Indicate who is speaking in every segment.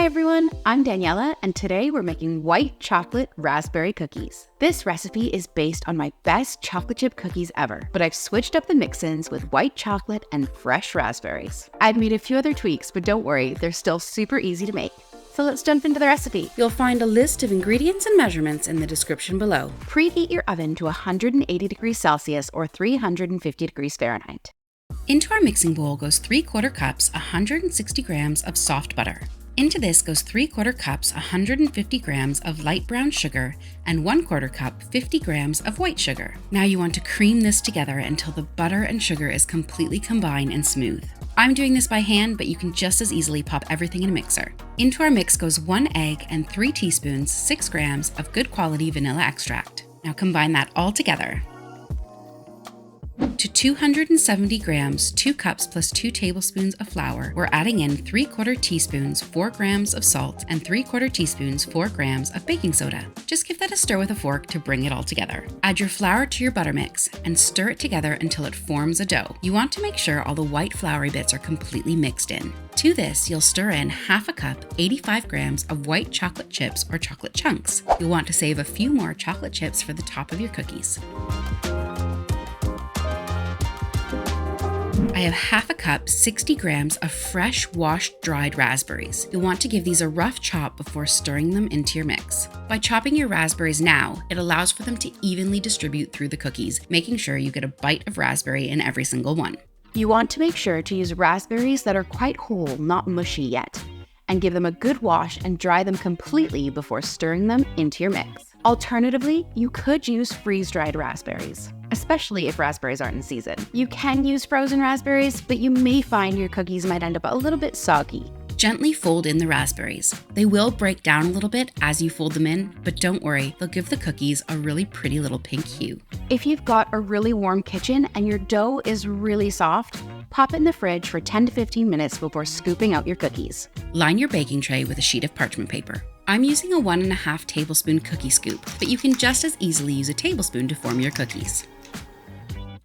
Speaker 1: Hi everyone, I'm Daniela, and today we're making white chocolate raspberry cookies. This recipe is based on my best chocolate chip cookies ever, but I've switched up the mix-ins with white chocolate and fresh raspberries. I've made a few other tweaks, but don't worry, they're still super easy to make. So let's jump into the recipe. You'll find a list of ingredients and measurements in the description below. Preheat your oven to 180 degrees Celsius or 350 degrees Fahrenheit.
Speaker 2: Into our mixing bowl goes 3/4 cups, 160 grams of soft butter. Into this goes 3/4 cups, 150 grams of light brown sugar, and 1/4 cup, 50 grams of white sugar. Now you want to cream this together until the butter and sugar is completely combined and smooth. I'm doing this by hand, but you can just as easily pop everything in a mixer. Into our mix goes 1 egg and 3 teaspoons, 6 grams of good quality vanilla extract. Now combine that all together. To 270 grams, 2 cups plus 2 tablespoons of flour, we're adding in 3/4 teaspoons, 4 grams of salt, and 3/4 teaspoons, 4 grams of baking soda. Just give that a stir with a fork to bring it all together. Add your flour to your butter mix and stir it together until it forms a dough. You want to make sure all the white floury bits are completely mixed in. To this, you'll stir in 1/2 cup, 85 grams of white chocolate chips or chocolate chunks. You'll want to save a few more chocolate chips for the top of your cookies. I have 1/2 cup, 60 grams of fresh, washed, dried raspberries. You'll want to give these a rough chop before stirring them into your mix. By chopping your raspberries now, it allows for them to evenly distribute through the cookies, making sure you get a bite of raspberry in every single one.
Speaker 1: You want to make sure to use raspberries that are quite whole, not mushy yet, and give them a good wash and dry them completely before stirring them into your mix. Alternatively, you could use freeze-dried raspberries, especially if raspberries aren't in season. You can use frozen raspberries, but you may find your cookies might end up a little bit soggy.
Speaker 2: Gently fold in the raspberries. They will break down a little bit as you fold them in, but don't worry, they'll give the cookies a really pretty little pink hue.
Speaker 1: If you've got a really warm kitchen and your dough is really soft, pop it in the fridge for 10 to 15 minutes before scooping out your cookies.
Speaker 2: Line your baking tray with a sheet of parchment paper. I'm using a 1.5 tablespoon cookie scoop, but you can just as easily use a tablespoon to form your cookies.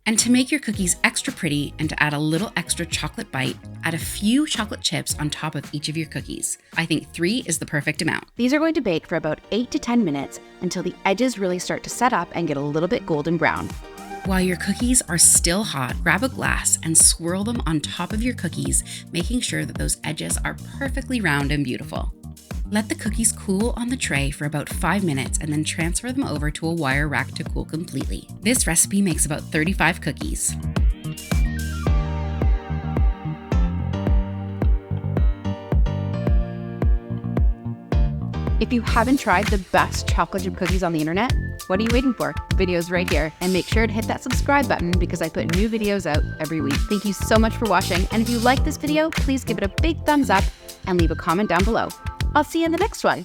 Speaker 2: And to make your cookies extra pretty and to add a little extra chocolate bite, add a few chocolate chips on top of each of your cookies. I think 3 is the perfect amount.
Speaker 1: These are going to bake for about 8 to 10 minutes until the edges really start to set up and get a little bit golden brown.
Speaker 2: While your cookies are still hot, grab a glass and swirl them on top of your cookies, making sure that those edges are perfectly round and beautiful. Let the cookies cool on the tray for about 5 minutes and then transfer them over to a wire rack to cool completely. This recipe makes about 35 cookies.
Speaker 1: If you haven't tried the best chocolate chip cookies on the internet, what are you waiting for? The video's right here. And make sure to hit that subscribe button because I put new videos out every week. Thank you so much for watching. And if you like this video, please give it a big thumbs up and leave a comment down below. I'll see you in the next one.